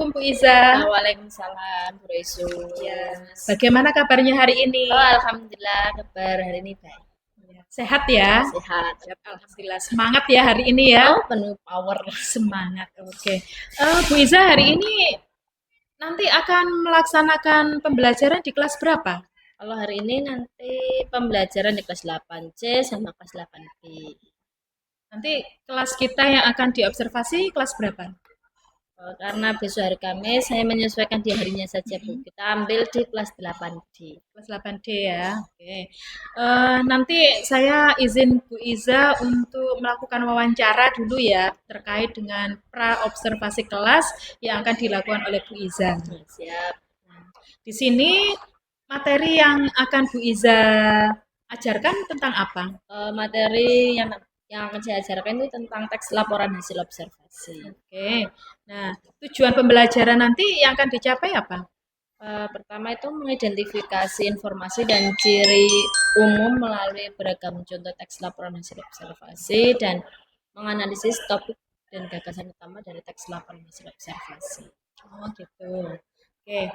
Assalamualaikum Bu Iza. Waalaikumsalam, Bu Resu. Ya, bagaimana kabarnya hari ini? Alhamdulillah, kabar hari ini baik. Sehat ya? Sehat. Alhamdulillah. Semangat ya hari ini ya? Oh, penuh power. Semangat. Oke. Bu Iza hari ini nanti akan melaksanakan pembelajaran di kelas berapa? Kalau hari ini nanti pembelajaran di kelas 8C sama kelas 8B. Nanti kelas kita yang akan diobservasi kelas berapa? Karena besok hari Kamis, saya menyesuaikan di harinya saja, Bu. Kita ambil di kelas 8D. Kelas 8D ya. Oke. Nanti saya izin Bu Iza untuk melakukan wawancara dulu ya terkait dengan pra observasi kelas yang akan dilakukan oleh Bu Iza. Siap. Di sini materi yang akan Bu Iza ajarkan tentang apa? Materi yang akan saya ajarkan itu tentang teks laporan hasil observasi. Oke. Nah, tujuan pembelajaran nanti yang akan dicapai apa? Pertama itu mengidentifikasi informasi dan ciri umum melalui beragam contoh teks laporan hasil observasi dan menganalisis topik dan gagasan utama dari teks laporan hasil observasi. Oh gitu. Oke.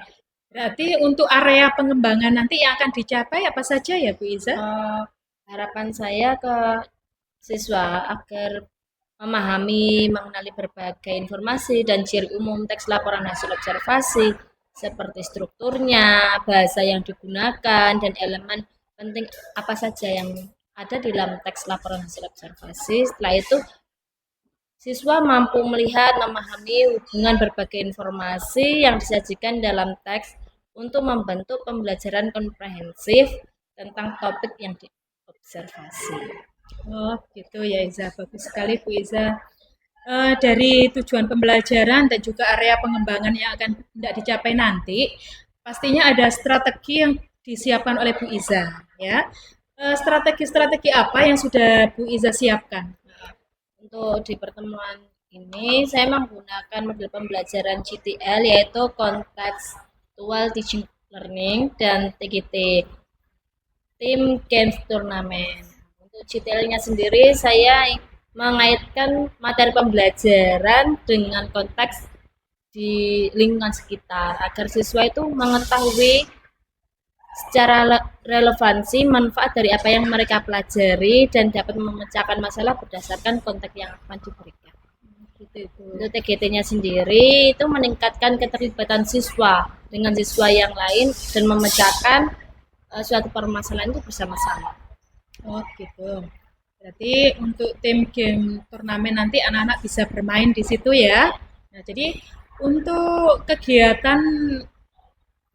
Berarti untuk area pengembangan nanti yang akan dicapai apa saja ya Bu Iza? Harapan saya ke siswa agar memahami, mengenali berbagai informasi dan ciri umum teks laporan hasil observasi seperti strukturnya, bahasa yang digunakan, dan elemen penting apa saja yang ada di dalam teks laporan hasil observasi. Setelah itu, siswa mampu melihat, memahami hubungan berbagai informasi yang disajikan dalam teks untuk membentuk pembelajaran komprehensif tentang topik yang diobservasi. Oh gitu ya Iza, bagus sekali Bu Iza. Dari tujuan pembelajaran dan juga area pengembangan yang akan tidak dicapai nanti, pastinya ada strategi yang disiapkan oleh Bu Iza, ya. Strategi-strategi apa yang sudah Bu Iza siapkan? Untuk di pertemuan ini, saya menggunakan model pembelajaran CTL yaitu Contextual Teaching Learning dan TGT, Team Games Tournament. Untuk CTL-nya sendiri, saya mengaitkan materi pembelajaran dengan konteks di lingkungan sekitar agar siswa itu mengetahui secara relevansi manfaat dari apa yang mereka pelajari dan dapat memecahkan masalah berdasarkan konteks yang akan diberikan. Untuk TGT-nya sendiri itu meningkatkan keterlibatan siswa dengan siswa yang lain dan memecahkan suatu permasalahan itu bersama-sama. Oh gitu. Berarti untuk tim game turnamen nanti anak-anak bisa bermain di situ ya. Nah, jadi untuk kegiatan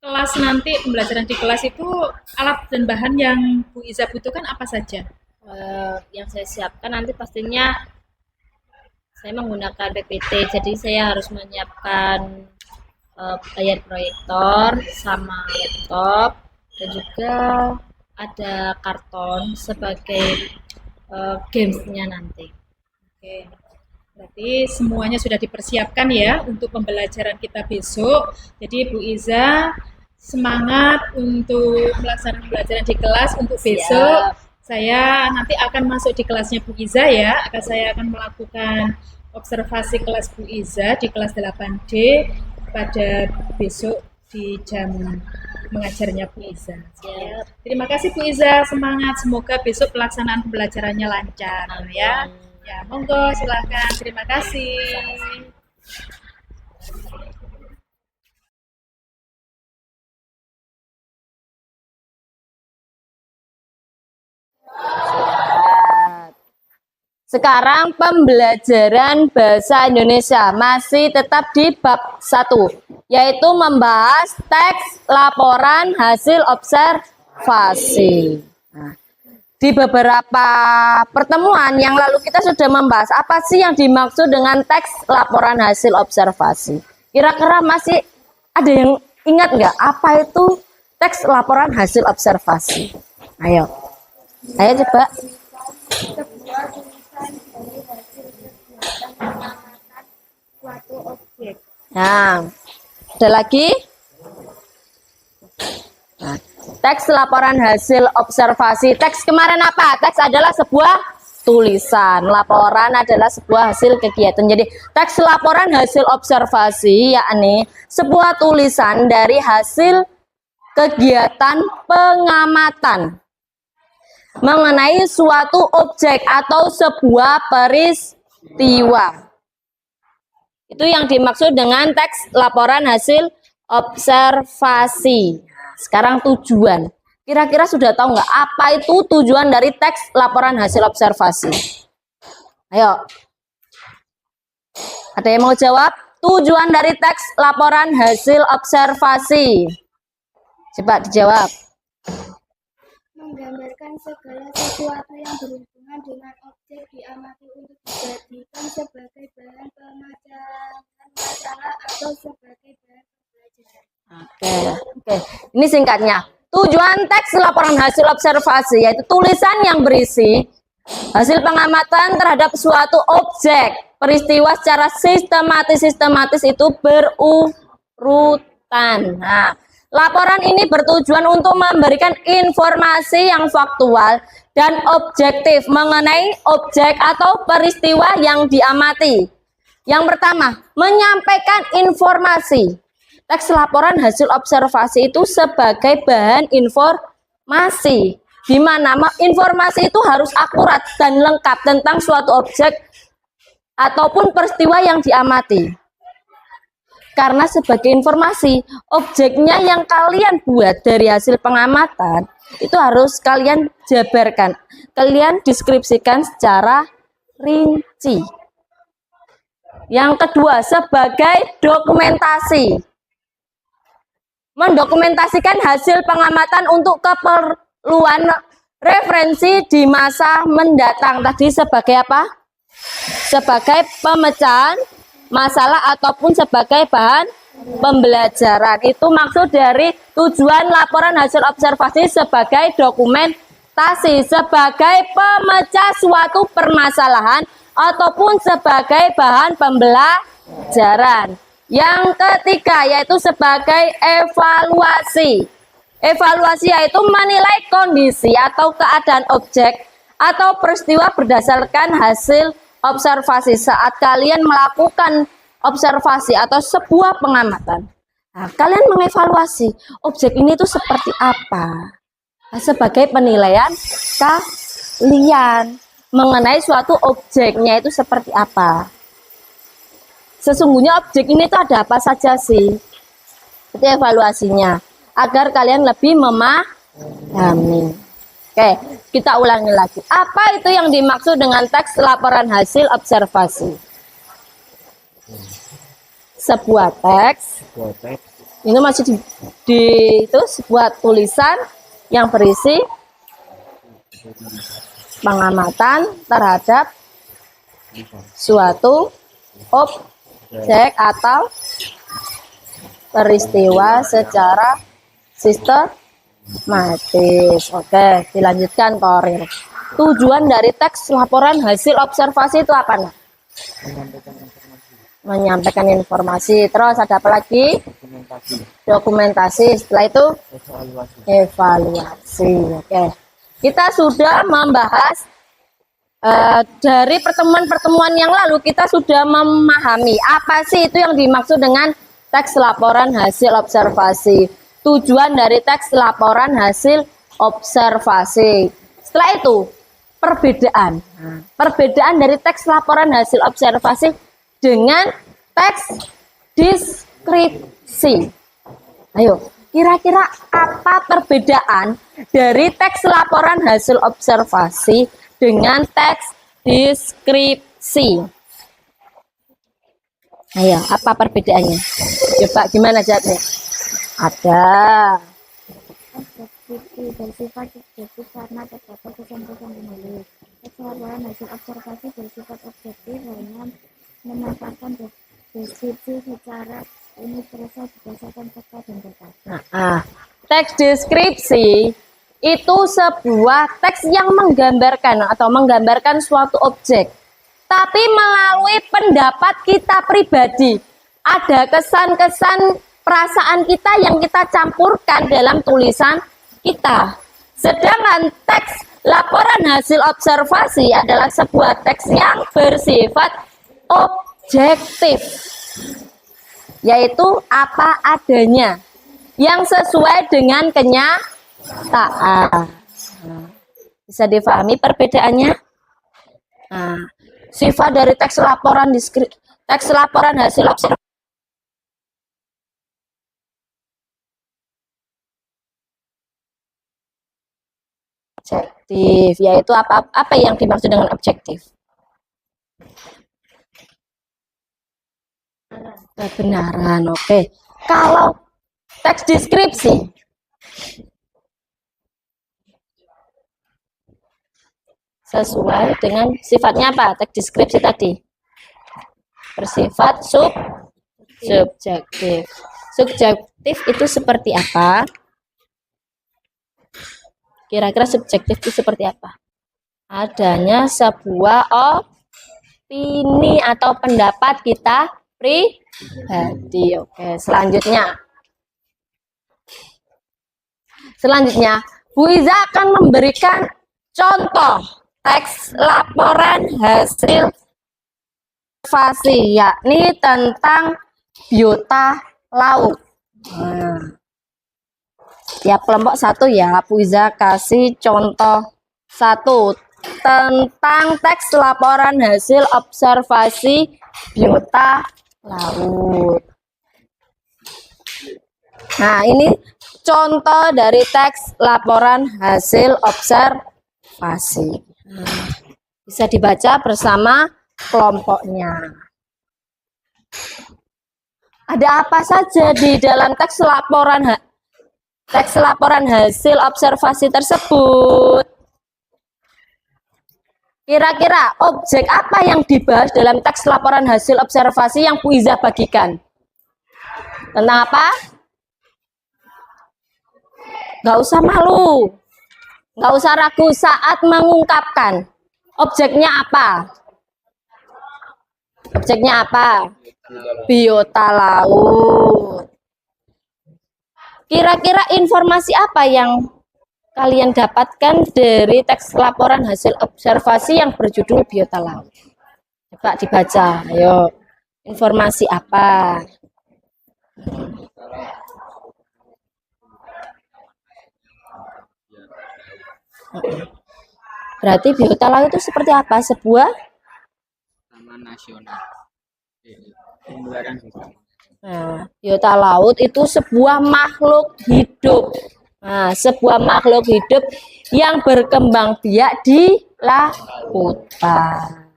kelas nanti, pembelajaran di kelas itu alat dan bahan yang Bu Iza butuhkan apa saja? Yang saya siapkan nanti pastinya saya menggunakan PPT, jadi saya harus menyiapkan layar proyektor sama laptop dan juga ada karton sebagai gamesnya nanti. Oke, berarti semuanya sudah dipersiapkan ya untuk pembelajaran kita besok. Jadi Bu Iza semangat untuk melaksanakan pembelajaran di kelas untuk besok. Saya nanti akan masuk di kelasnya Bu Iza ya. Saya akan melakukan observasi kelas Bu Iza di kelas 8D pada besok di jam mengajarnya Bu Iza. Ya. Terima kasih Bu Iza, semangat. Semoga besok pelaksanaan pembelajarannya lancar ya. Ya, monggo silahkan. Terima kasih. Sekarang pembelajaran bahasa Indonesia masih tetap di bab 1, yaitu membahas teks laporan hasil observasi. Nah, di beberapa pertemuan yang lalu kita sudah membahas apa sih yang dimaksud dengan teks laporan hasil observasi. Kira-kira masih ada yang ingat nggak apa itu teks laporan hasil observasi? Ayo coba. Nah, ada lagi? Nah, teks laporan hasil observasi. Teks kemarin apa? Teks adalah sebuah tulisan. Laporan adalah sebuah hasil kegiatan. Jadi teks laporan hasil observasi yakni sebuah tulisan dari hasil kegiatan pengamatan mengenai suatu objek atau sebuah peristiwa. Itu yang dimaksud dengan teks laporan hasil observasi. Sekarang tujuan. Kira-kira sudah tahu nggak apa itu tujuan dari teks laporan hasil observasi? Ayo. Ada yang mau jawab? Tujuan dari teks laporan hasil observasi. Coba dijawab. Menggambarkan segala sesuatu yang berhubungan dengan objek diamati untuk dijadikan sebagai bahan pemajaran masalah atau sebagai bahan pembelajaran. Oke. Ini singkatnya. Tujuan teks laporan hasil observasi yaitu tulisan yang berisi hasil pengamatan terhadap suatu objek peristiwa secara sistematis itu berurutan. Nah, laporan ini bertujuan untuk memberikan informasi yang faktual dan objektif mengenai objek atau peristiwa yang diamati. Yang pertama, menyampaikan informasi. Teks laporan hasil observasi itu sebagai bahan informasi, di mana informasi itu harus akurat dan lengkap tentang suatu objek ataupun peristiwa yang diamati. Karena sebagai informasi, objeknya yang kalian buat dari hasil pengamatan itu harus kalian jabarkan, kalian deskripsikan secara rinci. Yang kedua, sebagai dokumentasi. Mendokumentasikan hasil pengamatan untuk keperluan referensi di masa mendatang. Tadi sebagai apa? Sebagai pemecahan masalah ataupun sebagai bahan pembelajaran. Itu maksud dari tujuan laporan hasil observasi sebagai dokumentasi, sebagai pemecah suatu permasalahan ataupun sebagai bahan pembelajaran. Yang ketiga yaitu sebagai evaluasi. Evaluasi yaitu menilai kondisi atau keadaan objek atau peristiwa berdasarkan hasil observasi saat kalian melakukan observasi atau sebuah pengamatan. Nah, kalian mengevaluasi objek ini itu seperti apa. Nah, sebagai penilaian kalian mengenai suatu objeknya itu seperti apa. Sesungguhnya objek ini tuh ada apa saja sih? Itu evaluasinya agar kalian lebih memahami. Oke, kita ulangi lagi. Apa itu yang dimaksud dengan teks laporan hasil observasi? Sebuah teks. Ini masih itu sebuah tulisan yang berisi pengamatan terhadap suatu objek atau peristiwa secara sistematis. Oke, dilanjutkan Korir. Tujuan dari teks laporan hasil observasi itu apa, Nak? Menyampaikan informasi. Terus ada apa lagi? Dokumentasi. Setelah itu evaluasi. Oke. Kita sudah membahas dari pertemuan-pertemuan yang lalu kita sudah memahami apa sih itu yang dimaksud dengan teks laporan hasil observasi. Tujuan dari teks laporan hasil observasi. Setelah itu perbedaan. Perbedaan dari teks laporan hasil observasi dengan teks deskripsi. Ayo, kira-kira apa perbedaan dari teks laporan hasil observasi dengan teks deskripsi? Ayo, apa perbedaannya? Coba gimana jawabnya? Ada. Deskripsi bersifat subjektif karena terdapat kesan-kesan penulis. Teks laporan hasil observasi bersifat objektif, hanya memanfaatkan deskripsi secara universal berdasarkan fakta dan data. Teks deskripsi itu sebuah teks yang menggambarkan atau menggambarkan suatu objek, tapi melalui pendapat kita pribadi. Ada kesan-kesan perasaan kita yang kita campurkan dalam tulisan kita. Sedangkan teks Laporan hasil observasi adalah sebuah teks yang bersifat objektif, yaitu apa adanya, yang sesuai dengan kenyataan. Bisa difahami perbedaannya? Nah, sifat dari teks laporan hasil observasi objektif, yaitu apa yang dimaksud dengan objektif? Kebenaran. Oke. Kalau teks deskripsi sesuai dengan sifatnya apa? Teks deskripsi tadi bersifat subjektif. Subjektif itu seperti apa? Kira-kira subjektif itu seperti apa? Adanya sebuah opini atau pendapat kita pribadi. Oke, selanjutnya Bu Iza akan memberikan contoh teks laporan hasil observasi, yakni tentang biota laut. Ya, kelompok 1 ya, Bu Iza kasih contoh 1 tentang teks laporan hasil observasi biota laut. Nah, ini contoh dari teks laporan hasil observasi. Bisa dibaca bersama kelompoknya. Ada apa saja di dalam teks laporan hasil observasi tersebut? Kira-kira objek apa yang dibahas dalam teks laporan hasil observasi yang Bu Iza bagikan? Tentang apa? Nggak usah malu, nggak usah ragu saat mengungkapkan. Objeknya apa? Objeknya apa? Biota laut. Kira-kira informasi apa yang kalian dapatkan dari teks laporan hasil observasi yang berjudul biota laut? Coba dibaca, ayo. Informasi apa? Berarti biota laut itu seperti apa? Sebuah taman nasional. Nah, biota laut itu sebuah makhluk hidup. Nah, sebuah makhluk hidup yang berkembang biak di lautan.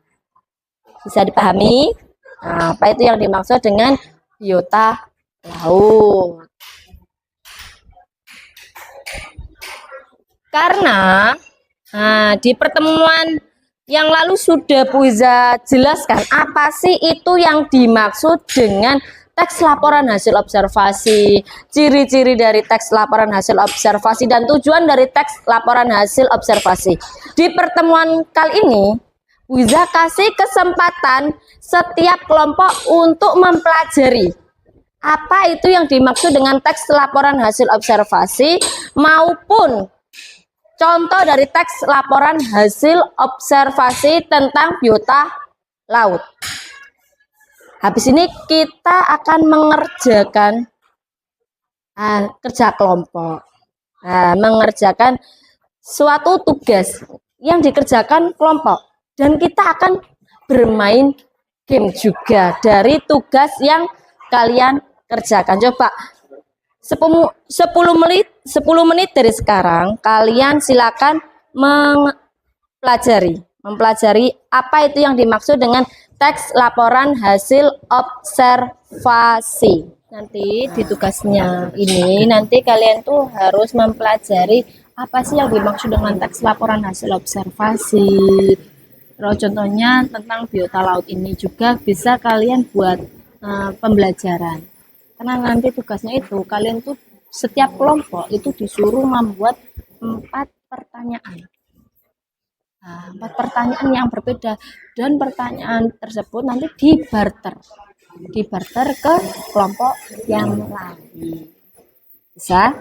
Bisa dipahami? Nah, apa itu yang dimaksud dengan biota laut? Karena di pertemuan yang lalu sudah Bu Iza jelaskan apa sih itu yang dimaksud dengan teks laporan hasil observasi, ciri-ciri dari teks laporan hasil observasi, dan tujuan dari teks laporan hasil observasi. Di pertemuan kali ini, Bu Iza kasih kesempatan setiap kelompok untuk mempelajari apa itu yang dimaksud dengan teks laporan hasil observasi maupun contoh dari teks laporan hasil observasi tentang biota laut. Habis ini kita akan mengerjakan kerja kelompok. Mengerjakan suatu tugas yang dikerjakan kelompok. Dan kita akan bermain game juga dari tugas yang kalian kerjakan. Coba 10 menit dari sekarang kalian silakan mempelajari apa itu yang dimaksud dengan teks laporan hasil observasi. Nanti di tugasnya ini nanti kalian tuh harus mempelajari apa sih yang dimaksud dengan teks laporan hasil observasi. Kalau contohnya tentang biota laut ini juga bisa kalian buat pembelajaran. Karena nanti tugasnya itu kalian tuh setiap kelompok itu disuruh membuat 4 pertanyaan. 4 pertanyaan yang berbeda, dan pertanyaan tersebut nanti dibarter ke kelompok yang lain. Bisa?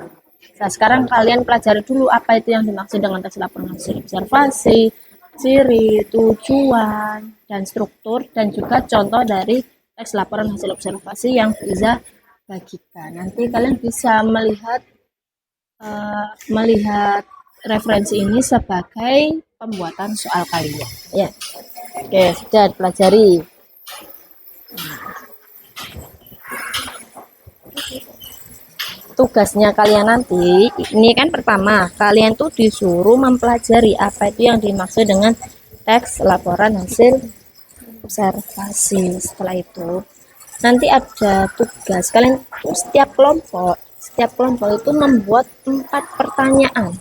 Nah, sekarang kalian pelajari dulu apa itu yang dimaksud dengan teks laporan hasil observasi, ciri, tujuan, dan struktur, dan juga contoh dari teks laporan hasil observasi yang bisa bagikan. Nanti kalian bisa melihat referensi ini sebagai pembuatan soal kalian. Ya, oke, sudah dipelajari. Tugasnya kalian nanti, ini kan pertama, kalian tuh disuruh mempelajari apa itu yang dimaksud dengan teks laporan hasil observasi. Setelah itu, nanti ada tugas, kalian tuh setiap kelompok itu membuat 4 pertanyaan.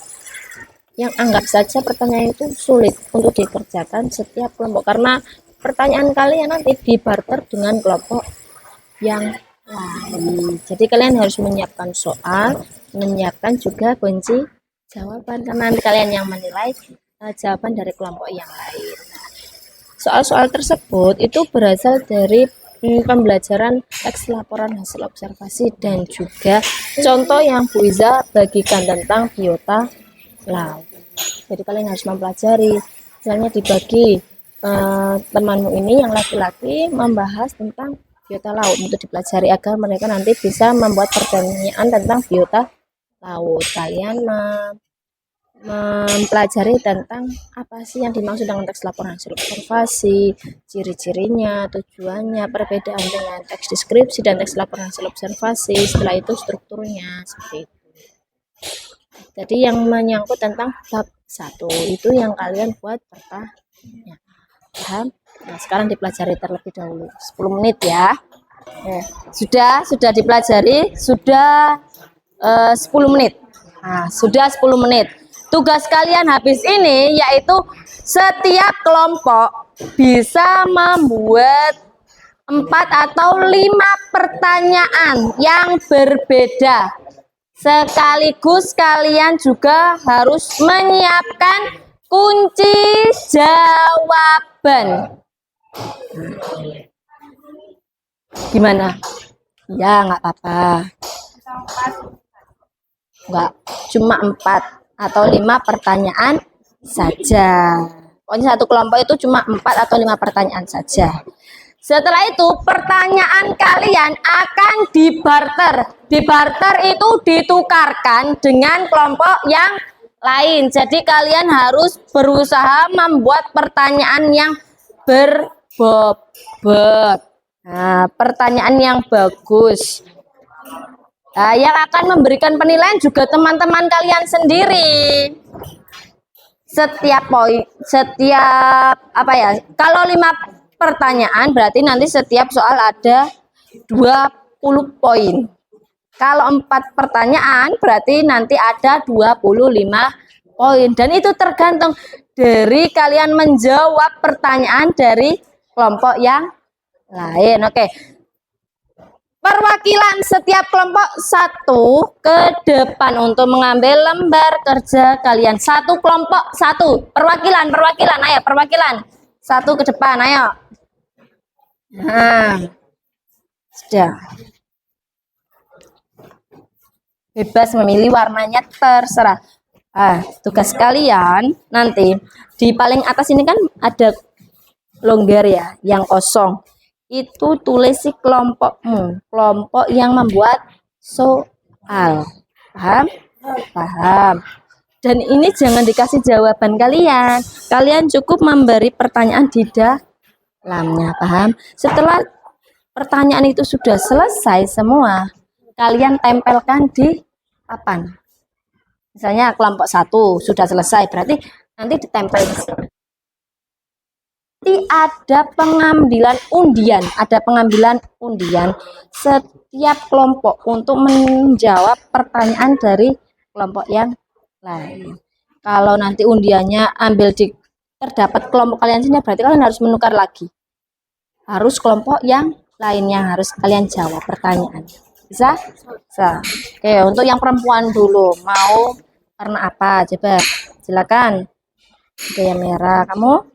Yang anggap saja pertanyaan itu sulit untuk dikerjakan setiap kelompok, karena pertanyaan kalian nanti dibarter dengan kelompok yang lain. Jadi kalian harus menyiapkan soal, menyiapkan juga kunci jawaban, karena nanti kalian yang menilai jawaban dari kelompok yang lain. Soal-soal tersebut itu berasal dari pembelajaran teks laporan hasil observasi dan juga contoh yang Bu Iza bagikan tentang biota laut. Jadi kalian harus mempelajari, misalnya dibagi temanmu ini yang laki-laki membahas tentang biota laut untuk dipelajari agar mereka nanti bisa membuat pertanyaan tentang biota laut. Kalian mempelajari tentang apa sih yang dimaksud dengan teks laporan hasil observasi, ciri-cirinya, tujuannya, perbedaan dengan teks deskripsi dan teks laporan hasil observasi. Setelah itu strukturnya seperti itu. Jadi yang menyangkut tentang bab 1 itu yang kalian buat pertanyaan. Paham? Nah, sekarang dipelajari terlebih dahulu 10 menit ya. Sudah dipelajari, sudah 10 menit. Nah, sudah 10 menit. Tugas kalian habis ini yaitu setiap kelompok bisa membuat 4 atau 5 pertanyaan yang berbeda. Sekaligus kalian juga harus menyiapkan kunci jawaban. Gimana? Ya, nggak apa-apa. Nggak, cuma 4 atau 5 pertanyaan saja. Pokoknya satu kelompok itu cuma 4 atau 5 pertanyaan saja. Setelah itu pertanyaan kalian akan dibarter. Dibarter itu ditukarkan dengan kelompok yang lain. Jadi kalian harus berusaha membuat pertanyaan yang berbobot. Nah, pertanyaan yang bagus. Nah, yang akan memberikan penilaian juga teman-teman kalian sendiri. Setiap kalau 5 pertanyaan berarti nanti setiap soal ada 20 poin. Kalau 4 pertanyaan berarti nanti ada 25 poin. Dan itu tergantung dari kalian menjawab pertanyaan dari kelompok yang lain. Oke. Perwakilan setiap kelompok 1 ke depan untuk mengambil lembar kerja kalian. 1 kelompok 1. Perwakilan. Ayo perwakilan. 1 ke depan, ayo. Nah, sudah. Bebas memilih warnanya, terserah. Tugas kalian nanti di paling atas ini kan ada longgar ya, yang kosong. Itu tulis si kelompokmu, kelompok yang membuat soal. Paham? Paham. Dan ini jangan dikasih jawaban kalian. Kalian cukup memberi pertanyaan di dalamnya. Paham? Setelah pertanyaan itu sudah selesai semua, kalian tempelkan di papan. Misalnya kelompok 1 sudah selesai, berarti nanti ditempel di sini. Nanti ada pengambilan undian setiap kelompok untuk menjawab pertanyaan dari kelompok yang lain. Kalau nanti undiannya terdapat kelompok kalian sini, berarti kalian harus menukar lagi. Harus kelompok yang lainnya harus kalian jawab pertanyaan. Bisa? Bisa. Oke, untuk yang perempuan dulu, mau warna apa? Coba silakan. Oke, yang merah, kamu?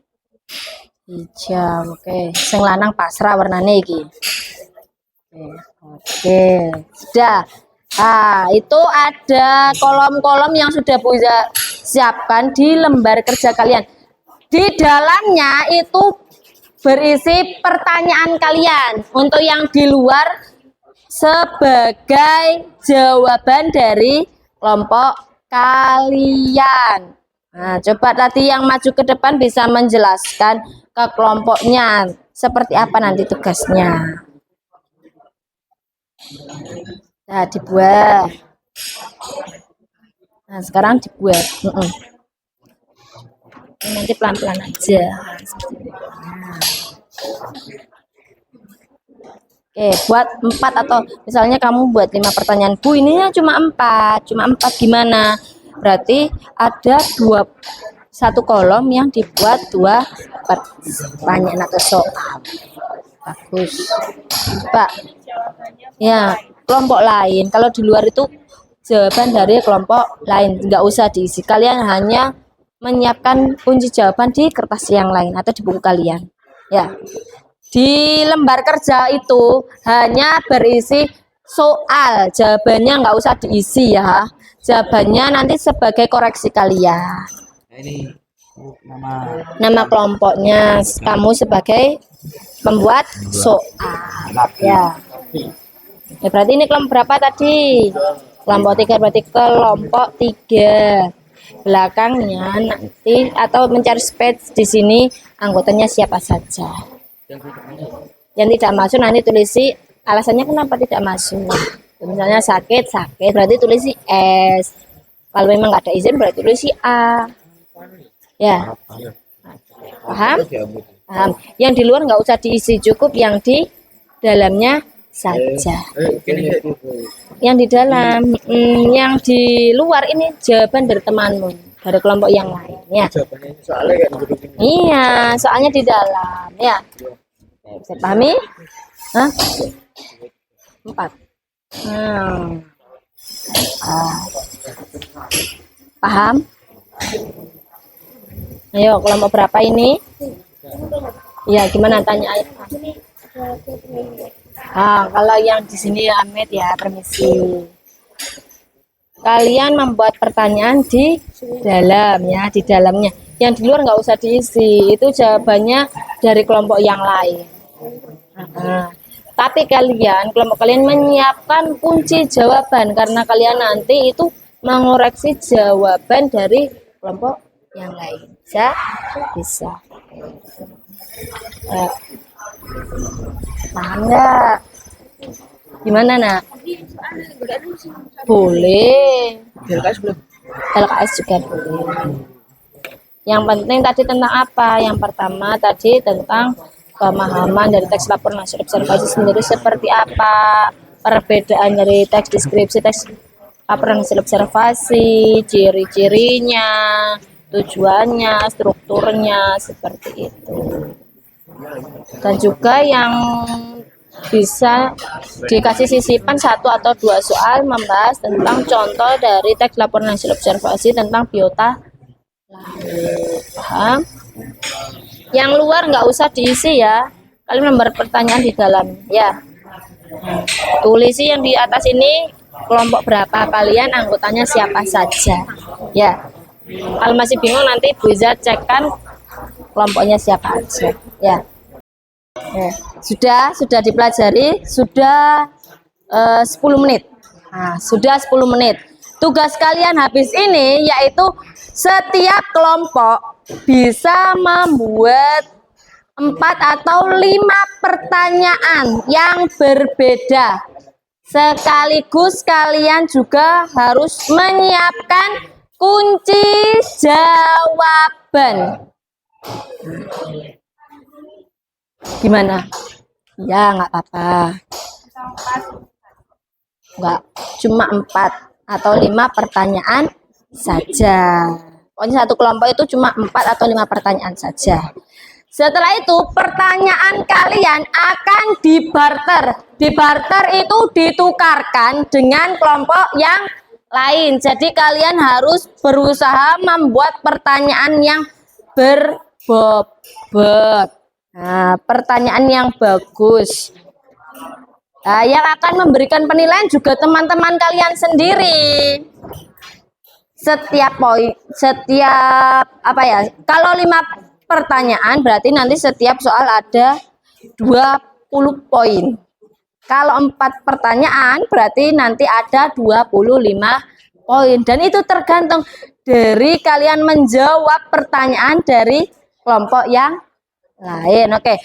Hijau. Oke, sing lanang pasrah warnane iki. Oke. Sudah. Nah, itu ada kolom-kolom yang sudah Bu Iza siapkan di lembar kerja kalian. Di dalamnya itu berisi pertanyaan kalian. Untuk yang di luar sebagai jawaban dari kelompok kalian. Nah, coba tadi yang maju ke depan bisa menjelaskan ke kelompoknya seperti apa nanti tugasnya. Nah, dibuat. Nah, sekarang dibuat. Nanti pelan-pelan aja. Oke, buat 4 atau misalnya kamu buat 5 pertanyaan. Bu, ininya cuma 4 gimana? Berarti ada satu kolom yang dibuat 2 pertanyaan atau soal. Bagus. Pak. Ya, kelompok lain. Kalau di luar itu jawaban dari kelompok lain, nggak usah diisi. Kalian hanya menyiapkan kunci jawaban di kertas yang lain atau di buku kalian. Ya, di lembar kerja itu hanya berisi soal. Jawabannya nggak usah diisi ya. Jawabannya nanti sebagai koreksi kalian. Ini Nama kelompoknya kamu sebagai pembuat soal. Ya. Ya, berarti ini kelompok berapa tadi? Kelompok 3, berarti kelompok 3. Belakangnya nanti atau mencari space di sini anggotanya siapa saja. Yang tidak masuk nanti tulisi alasannya kenapa tidak masuk. Misalnya sakit, berarti tulisi S. Kalau memang nggak ada izin berarti tulisi A. Ya. Paham? Paham. Yang di luar nggak usah diisi, cukup yang di dalamnya saja. Yang di dalam, yang di luar ini jawaban dari temanmu, dari kelompok yang lain. Ya. Iya, soalnya di dalam. Ya. Bisa pahami? Hah? 4. Paham? Ayo, kelompok berapa ini? Ya, gimana tanya ayah? Kalau yang di sini Ahmed ya, permisi. Kalian membuat pertanyaan di dalam ya, di dalamnya. Yang di luar nggak usah diisi, itu jawabannya dari kelompok yang lain. Tapi kelompok kalian menyiapkan kunci jawaban karena kalian nanti itu mengoreksi jawaban dari kelompok yang lain. Bisa. Paham nggak? Gimana nak? Boleh. LKS juga boleh. Yang penting tadi tentang apa? Yang pertama tadi tentang pemahaman dari teks laporan hasil observasi sendiri seperti apa, perbedaan dari teks deskripsi, teks laporan hasil observasi, ciri-cirinya, tujuannya, strukturnya, seperti itu. Dan juga yang bisa dikasih sisipan 1 atau 2 soal membahas tentang contoh dari teks laporan hasil observasi tentang biota laut. Paham? Yang luar nggak usah diisi ya, kalian membuat pertanyaan di dalam ya. Tulisi yang di atas ini kelompok berapa kalian, anggotanya siapa saja ya. Kalau masih bingung nanti bisa cekkan kelompoknya siapa aja ya. Sudah dipelajari, sudah 10 menit. Sudah 10 menit. Tugas kalian habis ini yaitu setiap kelompok bisa membuat 4 atau 5 pertanyaan yang berbeda. Sekaligus kalian juga harus menyiapkan kunci jawaban. Gimana? Ya, nggak apa-apa. Nggak, cuma 4 atau 5 pertanyaan saja. Pokoknya satu kelompok itu cuma 4 atau 5 pertanyaan saja. Setelah itu pertanyaan kalian akan dibarter. Dibarter itu ditukarkan dengan kelompok yang lain. Jadi kalian harus berusaha membuat pertanyaan yang berbobot. Pertanyaan yang bagus. Nah, yang akan memberikan penilaian juga teman-teman kalian sendiri. Setiap apa ya? Kalau 5 pertanyaan berarti nanti setiap soal ada 20 poin. Kalau 4 pertanyaan berarti nanti ada 25 poin. Dan itu tergantung dari kalian menjawab pertanyaan dari kelompok yang lain. Oke.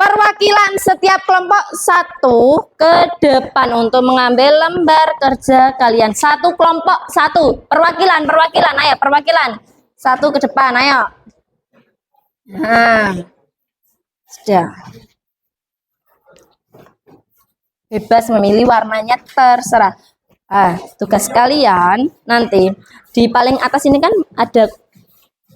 Perwakilan setiap kelompok satu ke depan untuk mengambil lembar kerja kalian. Satu kelompok satu. Perwakilan. Ayo perwakilan. Satu ke depan, ayo. Nah, sudah. Bebas memilih warnanya terserah. Tugas kalian nanti di paling atas ini kan ada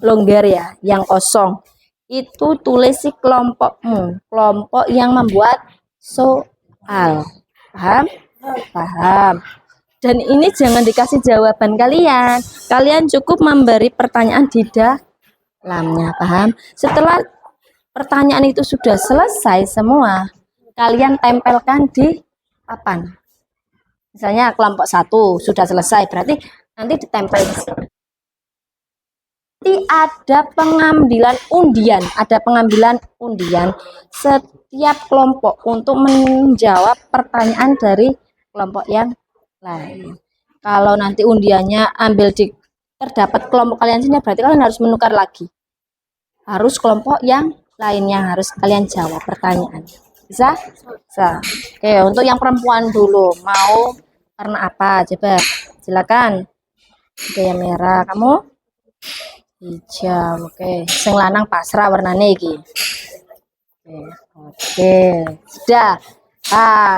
longgar ya, yang kosong. Itu tulisi kelompokmu, kelompok yang membuat soal. Paham? Dan ini jangan dikasih jawaban kalian. Kalian cukup memberi pertanyaan di dalamnya, paham? Setelah pertanyaan itu sudah selesai semua, kalian tempelkan di papan. Misalnya kelompok 1 sudah selesai, berarti nanti ditempel di sini. Ada pengambilan undian setiap kelompok untuk menjawab pertanyaan dari kelompok yang lain. Kalau nanti undiannya terdapat kelompok kalian sini, berarti kalian harus menukar lagi. Harus kelompok yang lainnya harus kalian jawab pertanyaan. Bisa? Oke, untuk yang perempuan dulu, mau karena apa? Coba silakan. Oke, yang merah, kamu hijau. Oke, sing lanang pasrah warnane iki. Oke, sudah.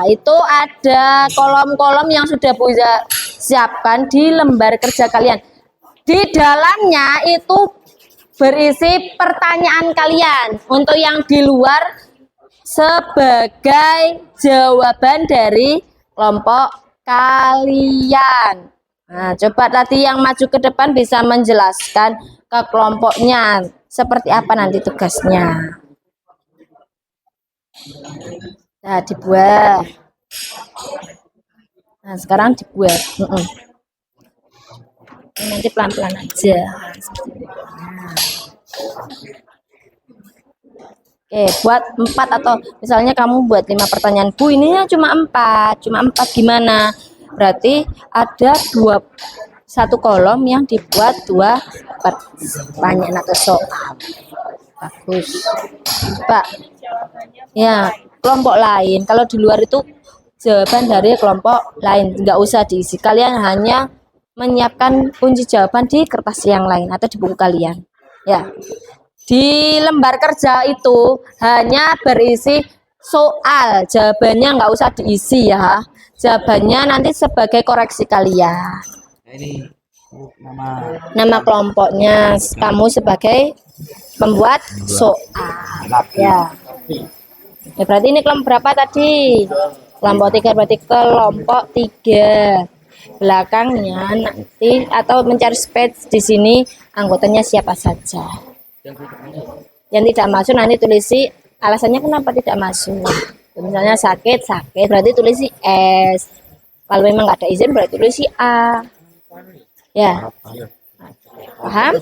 Itu ada kolom-kolom yang sudah Buiza siapkan di lembar kerja kalian. Di dalamnya itu berisi pertanyaan kalian. Untuk yang di luar sebagai jawaban dari kelompok kalian. Nah, coba tadi yang maju ke depan bisa menjelaskan ke kelompoknya seperti apa nanti tugasnya. Nah, dibuat. Nah, sekarang dibuat. Nanti pelan-pelan aja. Oke, buat 4 atau misalnya kamu buat 5 pertanyaan. Bu, ininya cuma 4 gimana? Berarti ada 1 kolom yang dibuat 2 pertanyaan atau soal. Bagus. Pak. Ya, kelompok lain. Kalau di luar itu jawaban dari kelompok lain, nggak usah diisi. Kalian hanya menyiapkan kunci jawaban di kertas yang lain atau di buku kalian. Ya. Di lembar kerja itu hanya berisi soal. Jawabannya nggak usah diisi ya. Jawabannya nanti sebagai koreksi kalian. Ini Nama kelompoknya kamu sebagai pembuat soal. Ya. Berarti ini kelompok berapa tadi? Kelompok 3, berarti kelompok 3. Belakangnya nanti atau mencari space di sini anggotanya siapa saja. Yang tidak masuk nanti tulisi alasannya kenapa tidak masuk. Misalnya sakit, berarti tulisi S. Kalau memang nggak ada izin berarti tulisi A. Ya. Paham?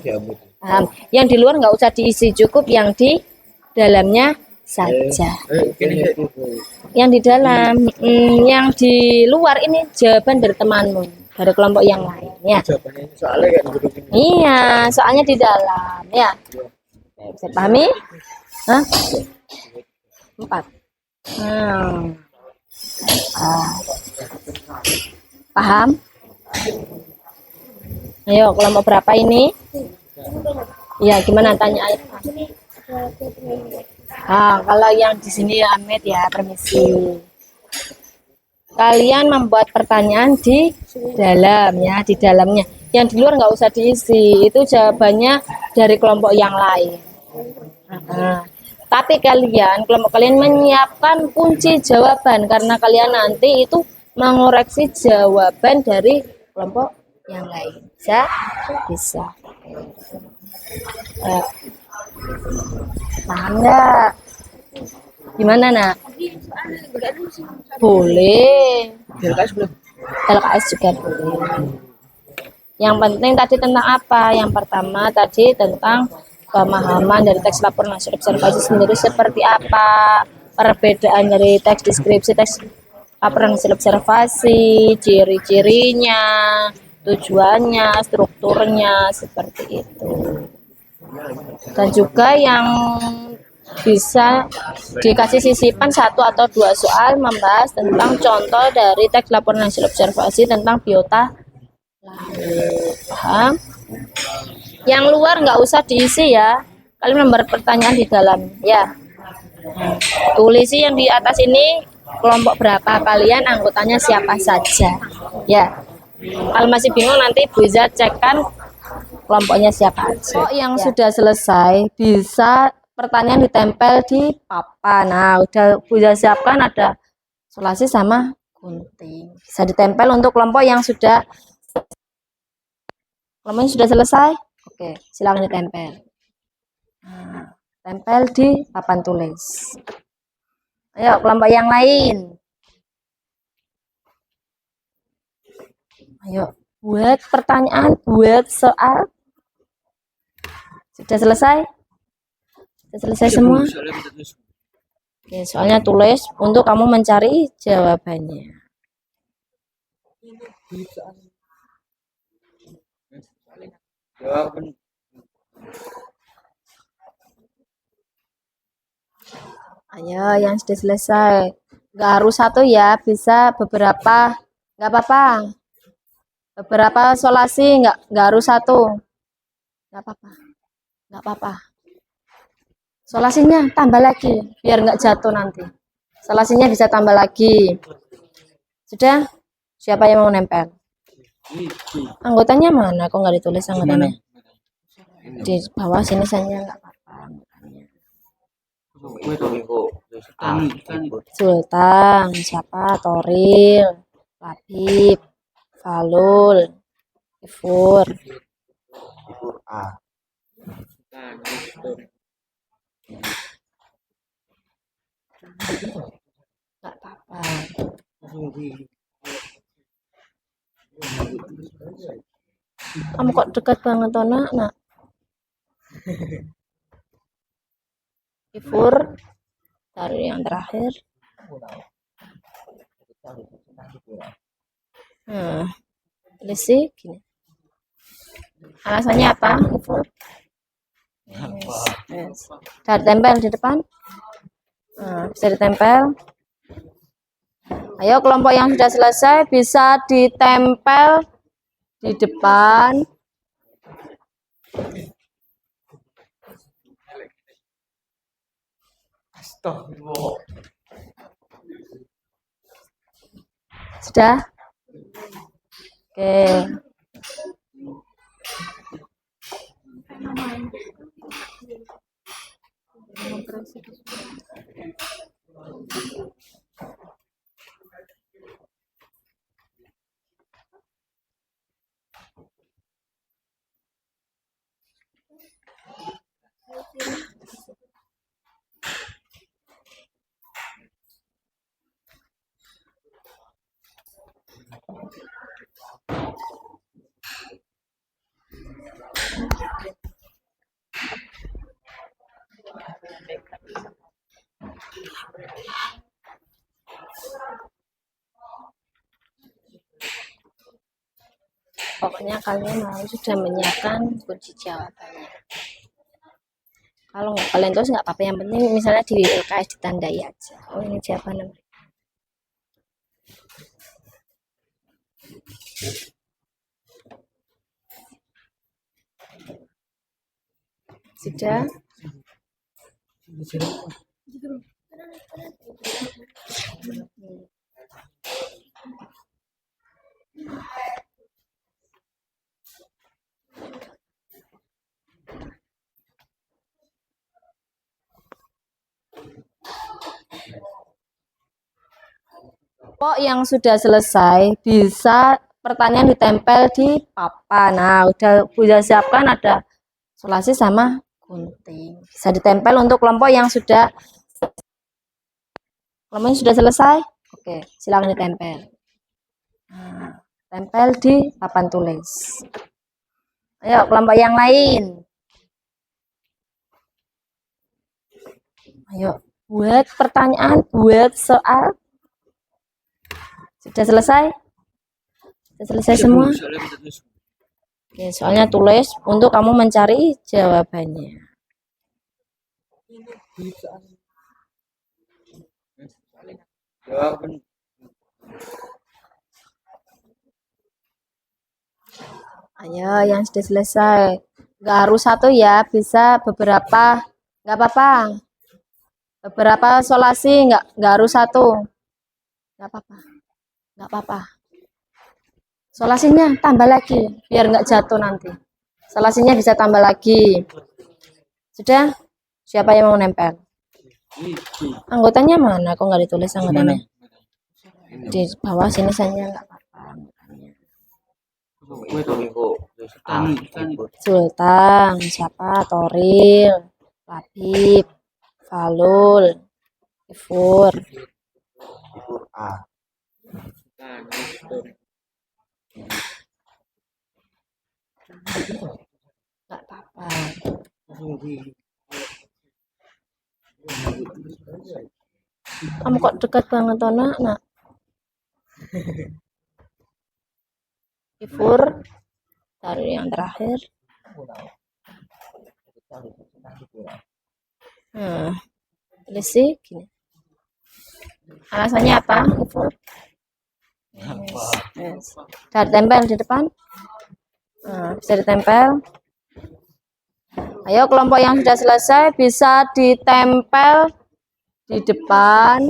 Yang di luar nggak usah diisi, cukup yang di dalamnya saja. Yang di dalam, yang di luar ini jawaban dari temanmu, dari kelompok yang lain. Ya. Iya, soalnya di dalam. Ya. Bisa pahami? 4. Paham? Ayo, kelompok berapa ini? Ya, gimana tanya ayo. Kalau yang di sini ya Ahmed ya, permisi. Kalian membuat pertanyaan di dalam ya, di dalamnya. Yang di luar nggak usah diisi, itu jawabannya dari kelompok yang lain. Tapi kelompok kalian menyiapkan kunci jawaban karena kalian nanti itu mengoreksi jawaban dari kelompok yang lain. Bisa. Paham nggak? Gimana, Nak? Boleh. LKS juga boleh. Yang penting tadi tentang apa? Yang pertama tadi tentang pemahaman dari teks laporan hasil observasi sendiri seperti apa, perbedaan dari teks deskripsi, teks laporan hasil observasi, ciri-cirinya, tujuannya, strukturnya, seperti itu. Dan juga yang bisa dikasih sisipan 1 atau 2 soal membahas tentang contoh dari teks laporan hasil observasi tentang biota laut. Paham? Yang luar nggak usah diisi ya. Kalian membuat pertanyaan di dalam ya. Tulisi yang di atas ini kelompok berapa kalian, anggotanya siapa saja. Ya. Kalau masih bingung nanti Bu Iza cekkan kelompoknya siapa aja. Oh, yang sudah selesai bisa pertanyaan ditempel di papan. Nah, udah Bu Iza siapkan ada solasi sama gunting. Bisa ditempel untuk kelompok yang sudah selesai. Oke, silakan ditempel. Nah, tempel di papan tulis. Ayo, kelompok yang lain. Ayo, buat pertanyaan, buat soal. Sudah selesai? Sudah selesai semua? Oke, soalnya tulis untuk kamu mencari jawabannya. Ayo, yang sudah selesai. Nggak harus 1 ya, bisa beberapa. Nggak apa-apa. Beberapa solasi nggak harus 1. Nggak apa-apa. Nggak apa-apa. Solasinya tambah lagi, biar nggak jatuh nanti. Solasinya bisa tambah lagi. Sudah? Siapa yang mau nempel? Anggotanya mana? Kok nggak ditulis anggotanya? Di bawah sini saja nggak apa-apa. Sultan, siapa? Toril, Labib, Falul, Ifur. Nggak apa-apa. Kamu kok dekat banget toh, nak? Ifur dari yang terakhir. Nah, tulis sih gini. Alasannya apa? Ifur. Yes. Dari tempel di depan. Nah, bisa ditempel. Ayo, kelompok yang sudah selesai bisa ditempel di depan. Sudah? Oke. Pokoknya kalian harus sudah menyiapkan kunci jawabannya. Kalau nggak kalian terus nggak apa-apa, yang penting misalnya di LKS ditandai aja. Oh, ini jawabannya. Sudah? Kelompok yang sudah selesai bisa pertanyaan ditempel di papan. Nah, udah bisa siapkan ada solasi sama gunting. Bisa ditempel untuk kelompok yang sudah Kelompoknya sudah selesai? Oke, silakan ditempel. Nah, tempel di papan tulis. Ayo, kelompok yang lain. Ayo, buat pertanyaan, buat soal. Sudah selesai? Sudah selesai semua? Oke, soalnya tulis untuk kamu mencari jawabannya. Ayo, yang sudah selesai. Nggak harus satu ya, bisa beberapa. Nggak apa-apa. Beberapa solasi nggak harus satu. Nggak apa-apa. Nggak apa-apa. Solasinya tambah lagi, biar nggak jatuh nanti. Solasinya bisa tambah lagi. Sudah? Siapa yang mau nempel? Anggotanya mana? Kok nggak ditulis anggotanya? Di bawah sini saja nggak apa-apa. Sultan, siapa? Toril, Labib, Falul, Ifur. Nggak apa-apa. Kamu kok dekat banget, nak? Ifur, taruh yang terakhir. Nah, tulis sih gini. Alasannya apa? Ifur. Yes. Sudah tempel di depan. Nah, bisa ditempel. Ayo, kelompok yang sudah selesai bisa ditempel di depan.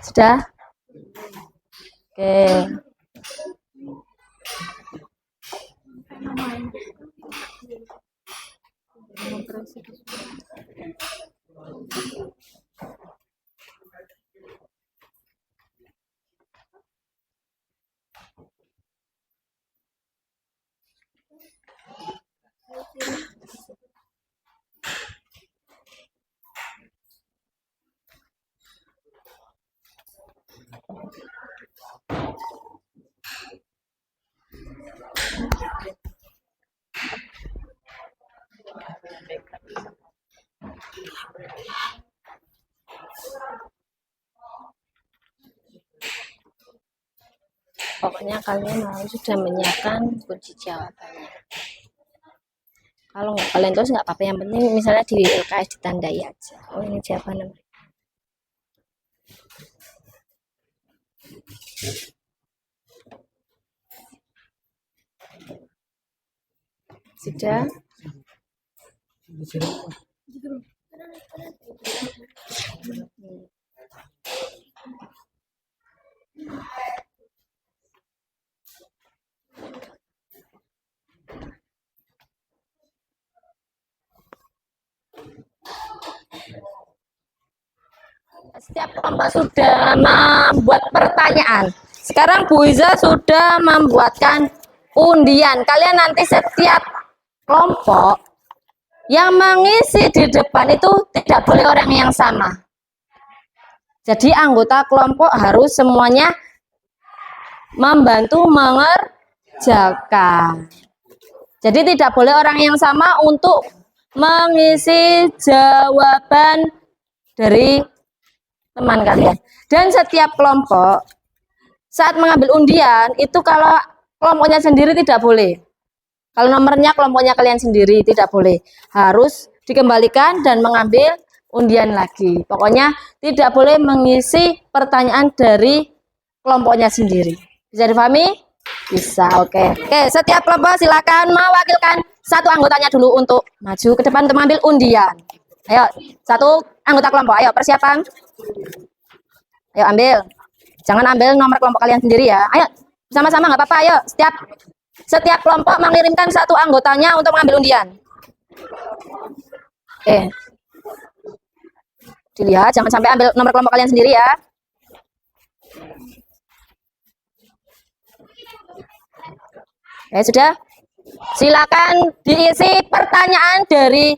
Sudah? Oke. Pokoknya kalian harus sudah menyiapkan kunci jawabannya. Kalau nggak kalian terus nggak apa-apa, yang penting misalnya di LKS ditandai aja. Oh, ini jawabannya. Sudah? Setiap kelompok sudah membuat pertanyaan. Sekarang Bu Iza sudah membuatkan undian. Kalian nanti setiap kelompok yang mengisi di depan itu tidak boleh orang yang sama. Jadi anggota kelompok harus semuanya membantu mengerjakan. Jadi tidak boleh orang yang sama untuk mengisi jawaban dari teman kalian. Dan setiap kelompok saat mengambil undian itu kalau kelompoknya sendiri tidak boleh. Kalau nomornya kelompoknya kalian sendiri tidak boleh. Harus dikembalikan dan mengambil undian lagi. Pokoknya tidak boleh mengisi pertanyaan dari kelompoknya sendiri. Bisa dipahami? Bisa, oke. Oke, setiap kelompok silakan mewakilkan satu anggotanya dulu untuk maju ke depan untuk mengambil undian. Ayo, satu anggota kelompok. Ayo, persiapan. Ayo ambil. Jangan ambil nomor kelompok kalian sendiri ya. Ayo, sama-sama nggak apa-apa. Ayo, setiap kelompok mengirimkan satu anggotanya untuk mengambil undian. Oke. Dilihat, jangan sampai ambil nomor kelompok kalian sendiri ya. Ya sudah. Silakan diisi pertanyaan dari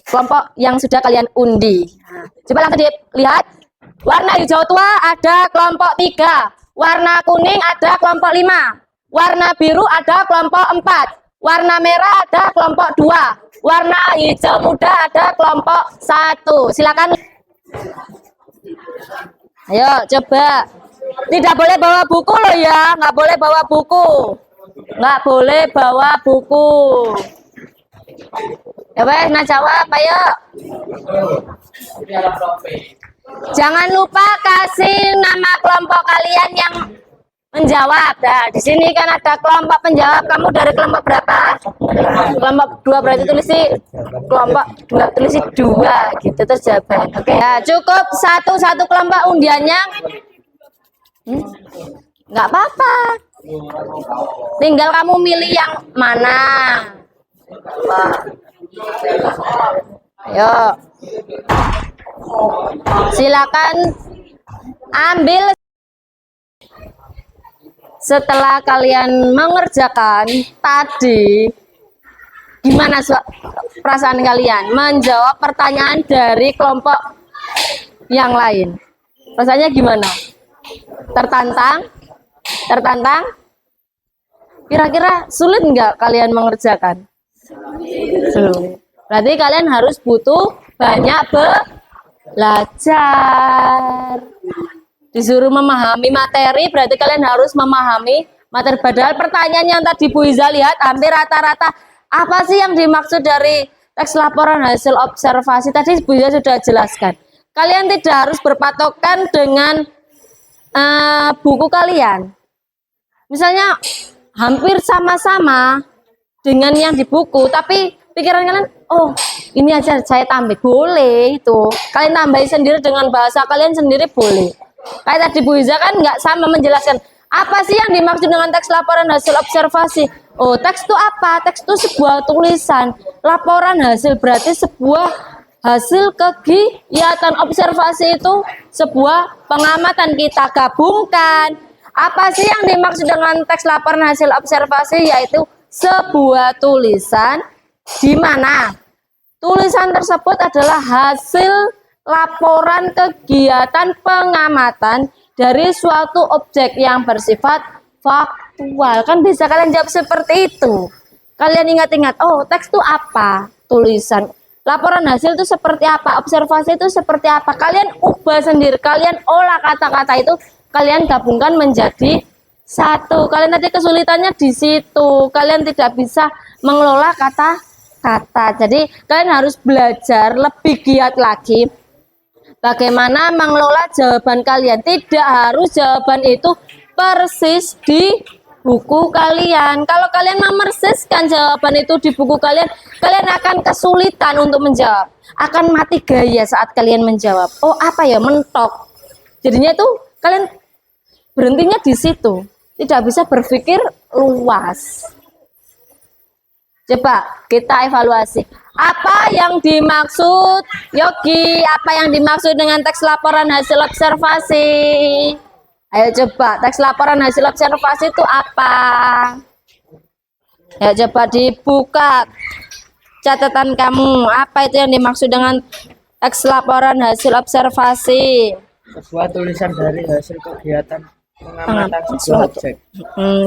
kelompok yang sudah kalian undi. Nah, coba langsung dilihat. Warna hijau tua ada kelompok 3. Warna kuning ada kelompok 5. Warna biru ada kelompok 4. Warna merah ada kelompok 2. Warna hijau muda ada kelompok 1. Silakan. Ayo coba. Tidak boleh bawa buku loh ya. Nggak boleh bawa buku. Nggak boleh bawa buku. Ya wes, nah jawab, ayo. Jangan lupa kasih nama kelompok kalian yang menjawab. Nah, di sini kan ada kelompok penjawab. Kamu dari kelompok berapa? Kelompok 2, berarti tulisi kelompok 2, tulisi 2 gitu terus jawaban. Oke, ya, cukup satu kelompok undiannya. Nggak apa-apa. Tinggal kamu milih yang mana. Ayo. Silakan ambil. Setelah kalian mengerjakan tadi, gimana perasaan kalian menjawab pertanyaan dari kelompok yang lain? Rasanya gimana? Tertantang? Tertantang? Kira-kira sulit nggak kalian mengerjakan? Sulit. Berarti kalian harus butuh banyak belajar. Disuruh memahami materi, berarti kalian harus memahami materi. Padahal pertanyaan yang tadi Bu Iza lihat hampir rata-rata. Apa sih yang dimaksud dari teks laporan hasil observasi? Tadi Bu Iza sudah jelaskan. Kalian tidak harus berpatokan dengan buku kalian. Misalnya hampir sama-sama dengan yang di buku, tapi pikiran kalian, oh ini aja saya tambah, boleh itu. Kalian tambahin sendiri dengan bahasa kalian sendiri boleh. Kayak tadi Bu Iza kan nggak sama menjelaskan apa sih yang dimaksud dengan teks laporan hasil observasi. Oh, teks itu apa? Teks itu sebuah tulisan. Laporan hasil berarti sebuah hasil kegiatan. Observasi itu sebuah pengamatan. Kita gabungkan. Apa sih yang dimaksud dengan teks laporan hasil observasi? Yaitu sebuah tulisan di mana tulisan tersebut adalah hasil laporan kegiatan pengamatan dari suatu objek yang bersifat faktual. Kan bisa kalian jawab seperti itu. Kalian ingat-ingat, oh teks itu apa? Tulisan. Laporan hasil itu seperti apa? Observasi itu seperti apa? Kalian ubah sendiri. Kalian olah kata-kata itu. Kalian gabungkan menjadi satu. Kalian tadi kesulitannya di situ. Kalian tidak bisa mengelola kata-kata. Jadi kalian harus belajar lebih giat lagi bagaimana mengelola jawaban kalian. Tidak harus jawaban itu persis di buku kalian. Kalau kalian memersiskan jawaban itu di buku kalian, kalian akan kesulitan untuk menjawab. Akan mati gaya saat kalian menjawab. Oh apa ya, mentok. Jadinya itu kalian berhentinya di situ. Tidak bisa berpikir luas. Coba kita evaluasi. Apa yang dimaksud, Yogi? Apa yang dimaksud dengan teks laporan hasil observasi? Ayo coba, teks laporan hasil observasi itu apa? Ya coba dibuka catatan kamu. Apa itu yang dimaksud dengan teks laporan hasil observasi? Sebuah tulisan dari hasil kegiatan pengamatan sebuah objek.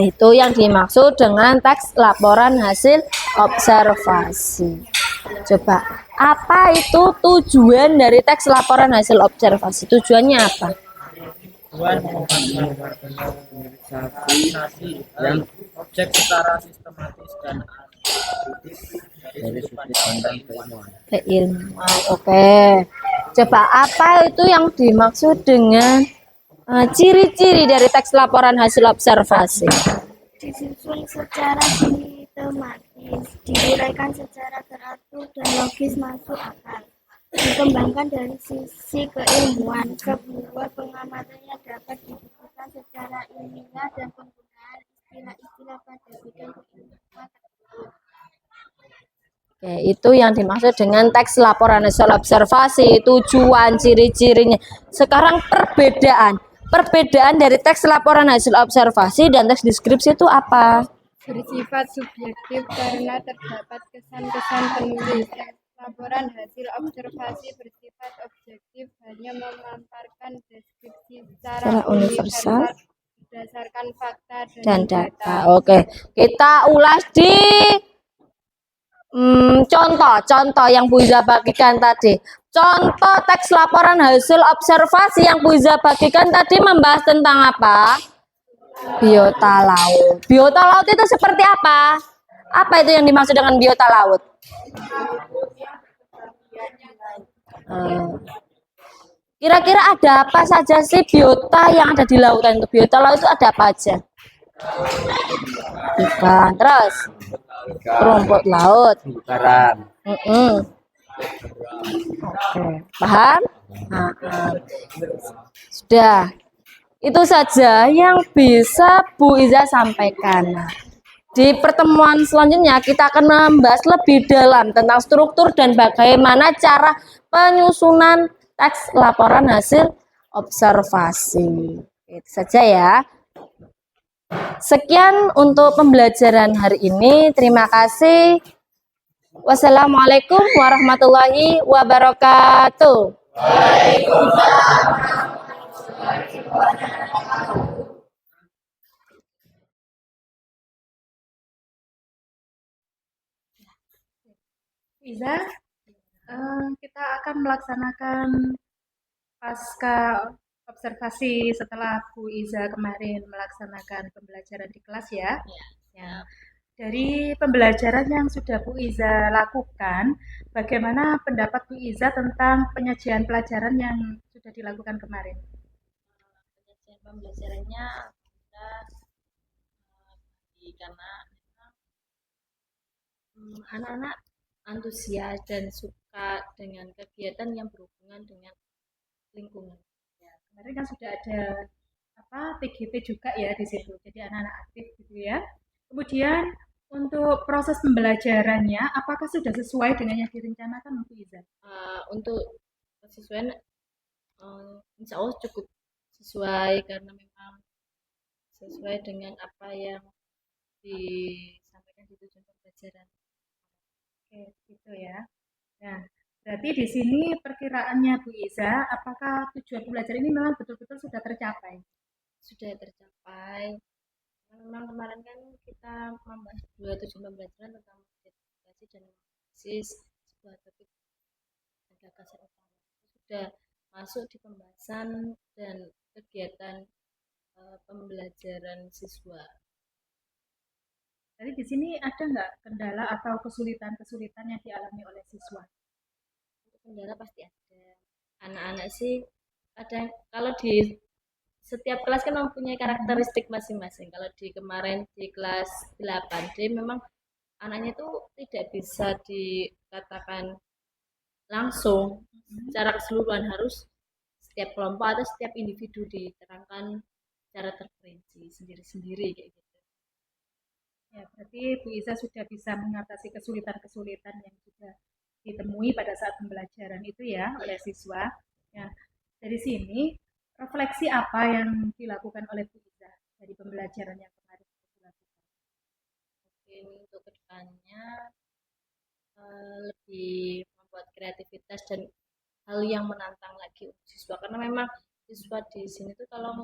Itu yang dimaksud dengan teks laporan hasil observasi. Coba, apa itu tujuan dari teks laporan hasil observasi? Tujuannya apa? Tujuan mengorganisasi yang objek secara sistematis dan analitis dari sudut pandang Keilmuan. Oke. Coba, apa itu yang dimaksud dengan ciri-ciri dari teks laporan hasil observasi? Disusun secara sistematis, diuraikan secara teratur dan logis masuk akal, dikembangkan dari sisi keilmuan. Sebuah pengamatannya dapat dibutuhkan secara ilmiah dan penggunaan istilah-istilah pada bidang keilmuan. Oke, itu yang dimaksud dengan teks laporan hasil observasi, tujuan, ciri-cirinya. Sekarang perbedaan dari teks laporan hasil observasi dan teks deskripsi itu apa? bersifat subjektif karena terdapat kesan-kesan penulis. Laporan hasil observasi bersifat objektif, hanya memaparkan deskripsi secara Secara universal berdasarkan fakta dan dan data. Oke, kita ulas di contoh yang Bu Iza bagikan tadi. Contoh teks laporan hasil observasi yang Bu Iza bagikan tadi membahas tentang apa? Biota laut. Biota laut itu seperti apa? Apa itu yang dimaksud dengan biota laut? Kira-kira ada apa saja sih biota yang ada di lautan itu? Biota laut itu ada apa aja? Ikan, terus rumput laut, Karang. Oke, paham? Sudah. Itu saja yang bisa Bu Iza sampaikan. Di pertemuan selanjutnya kita akan membahas lebih dalam tentang struktur dan bagaimana cara penyusunan teks laporan hasil observasi. Itu saja ya. Sekian untuk pembelajaran hari ini. Terima kasih. Wassalamualaikum warahmatullahi wabarakatuh. Iza, kita akan melaksanakan pasca observasi setelah Bu Iza kemarin melaksanakan pembelajaran di kelas ya. Ya. Dari pembelajaran yang sudah Bu Iza lakukan, bagaimana pendapat Bu Iza tentang penyajian pelajaran yang sudah dilakukan kemarin? Penyajian pembelajarannya kita karena anak-anak antusias dan suka dengan kegiatan yang berhubungan dengan lingkungan. Ya, kemarin kan sudah ada TGT juga ya di situ, jadi anak-anak aktif gitu ya. Kemudian untuk proses pembelajarannya, apakah sudah sesuai dengan yang direncanakan untuk Iza? Untuk kesesuaian, insya Allah cukup sesuai karena memang sesuai dengan apa yang disampaikan di tujuan pembelajaran. Oke, gitu ya. Nah, berarti di sini perkiraannya Bu Iza, apakah tujuan pembelajaran ini memang betul-betul sudah tercapai? Sudah tercapai. Memang kemarin kan kita membahas 2 tujuan pembelajaran tentang identifikasi dan analisis sebuah topik dan gagasan utama. Sudah masuk di pembahasan dan kegiatan pembelajaran siswa. Jadi di sini ada nggak kendala atau kesulitan-kesulitan yang dialami oleh siswa? Untuk kendala pasti ada. Anak-anak sih kadang kalau di setiap kelas kan mempunyai karakteristik masing-masing. Kalau di kemarin di kelas 8D memang anaknya itu tidak bisa dikatakan langsung secara keseluruhan, harus setiap kelompok atau setiap individu diterangkan secara terperinci sendiri-sendiri kayak gitu. Ya, berarti Bu Iza sudah bisa mengatasi kesulitan-kesulitan yang sudah ditemui pada saat pembelajaran itu ya oleh siswa. Ya, dari sini refleksi apa yang dilakukan oleh Bu Iza dari pembelajaran yang kemarin dilakukan? Mungkin untuk kedepannya lebih membuat kreativitas dan hal yang menantang lagi untuk siswa, karena memang siswa di sini tuh kalau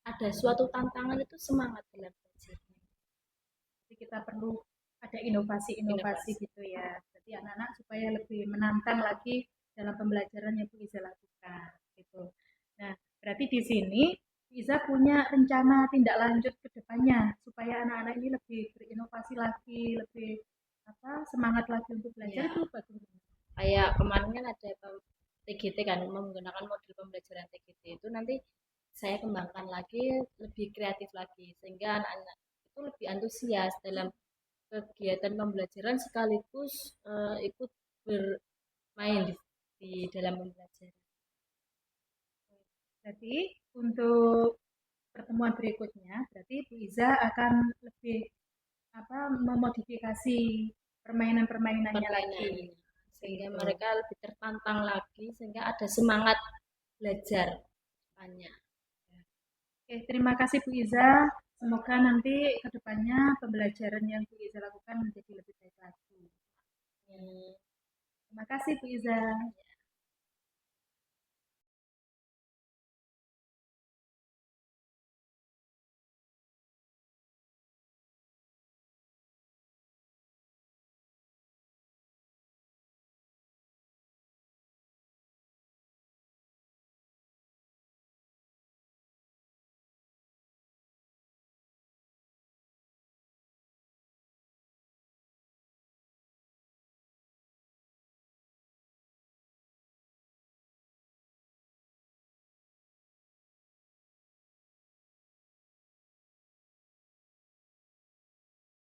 ada suatu tantangan itu semangat dalam belajarnya. Jadi kita perlu ada inovasi-inovasi gitu ya. Jadi anak-anak supaya lebih menantang lagi dalam pembelajaran yang Bu Iza lakukan gitu. Nah, berarti di sini Bu Iza punya rencana tindak lanjut ke depannya supaya anak-anak ini lebih berinovasi lagi, lebih semangat lagi untuk belajar itu bagaimana? Kayak kemarin kan ada TGT kan, menggunakan model pembelajaran TGT itu nanti saya kembangkan lagi, lebih kreatif lagi sehingga anak-anak itu lebih antusias dalam kegiatan pembelajaran sekaligus ikut bermain di dalam pembelajaran. Jadi untuk pertemuan berikutnya, berarti Bu Iza akan lebih memodifikasi permainan-permainannya lagi sehingga mereka lebih tertantang lagi sehingga ada semangat belajar depannya. Oke, terima kasih Bu Iza. Semoga nanti kedepannya pembelajaran yang Bu Iza lakukan menjadi lebih baik lagi. Terima kasih Bu Iza.